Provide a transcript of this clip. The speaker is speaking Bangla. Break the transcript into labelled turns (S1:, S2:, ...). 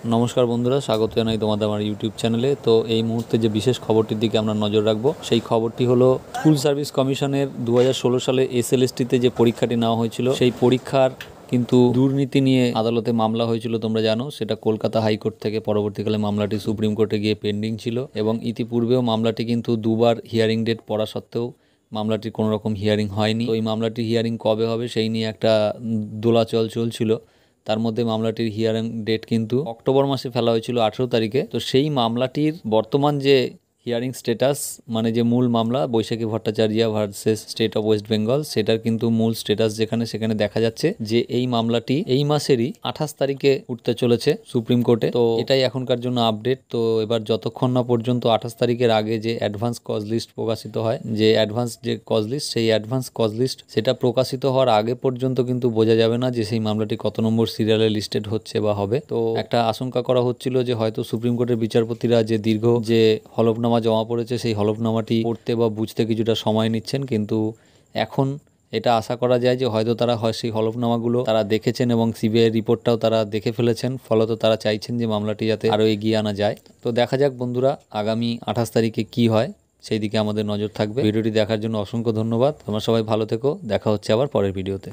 S1: নমস্কার বন্ধুরা, স্বাগত জানাই তোমাদের আমার ইউটিউব চ্যানেলে। তো এই মুহূর্তে যে বিশেষ খবরটির দিকে আমরা নজর রাখবো সেই খবরটি হলো স্কুল সার্ভিস কমিশনের 2016 সালে এসএলএসটিতে যে পরীক্ষাটি নেওয়া হয়েছিল সেই পরীক্ষার কিন্তু দুর্নীতি নিয়ে আদালতে মামলা হয়েছিল, তোমরা জানো। সেটা কলকাতা হাইকোর্ট থেকে পরবর্তীকালে মামলাটি সুপ্রিম কোর্টে গিয়ে পেন্ডিং ছিল এবং ইতিপূর্বেও মামলাটি কিন্তু দুবার হিয়ারিং ডেট পড়া সত্ত্বেও মামলাটির কোনো রকম হিয়ারিং হয়নি। তো এই মামলাটির হিয়ারিং কবে হবে সেই নিয়ে একটা দোলাচল চলছিল। তার মধ্যে মামলাটির হিয়ারিং ডেট কিন্তু অক্টোবর মাসে ফেলা হয়েছিল 18 তারিখে। তো সেই মামলাটির বর্তমান যে হিয়ারিং স্ট্যাটাস, মানে যে মূল মামলা Baishakhi Bhattacharya versus state of West Bengal, সেটার কিন্তু মূল স্ট্যাটাস সেখানে দেখা যাচ্ছে যে এই মামলাটি এই মাসেরই 28 তারিখে উঠতে চলেছে সুপ্রিম কোর্টে। তো এটাই এখনকার জন্য আপডেট। তো এবার যতক্ষণ না পর্যন্ত 28 তারিখের আগে যে অ্যাডভান্স কজ লিস্ট প্রকাশিত হয়, যে অ্যাডভান্স যে কজ লিস্ট, সেই অ্যাডভান্স কজ লিস্ট সেটা প্রকাশিত হওয়ার আগে পর্যন্ত কিন্তু বোঝা যাবে না যে সেই মামলাটি কত নম্বর সিরিয়ালে লিস্টেড হচ্ছে বা হবে। তো একটা আশঙ্কা করা হচ্ছিল যে হয়তো সুপ্রিম কোর্টের বিচারপতিরা যে দীর্ঘ যে হলফনামা জমা পড়েছে সেই হলফনামাটি পড়তে বা বুঝতে কিছুটা সময় নিচ্ছেন, কিন্তু এখন এটা আশা করা যায় যে হয়তো তারা সেই হলফনামাগুলো তারা দেখেছেন এবং সিবিআই রিপোর্টটাও তারা দেখে ফেলেছেন। ফলত তারা চাইছেন যে মামলাটি যাতে আরও এগিয়ে আনা যায়। তো দেখা যাক বন্ধুরা, আগামী 28 তারিখে কি হয় সেই দিকে আমাদের নজর থাকবে। ভিডিওটি দেখার জন্য অসংখ্য ধন্যবাদ। তোমরা সবাই ভালো থেকো, দেখা হচ্ছে আবার পরের ভিডিওতে।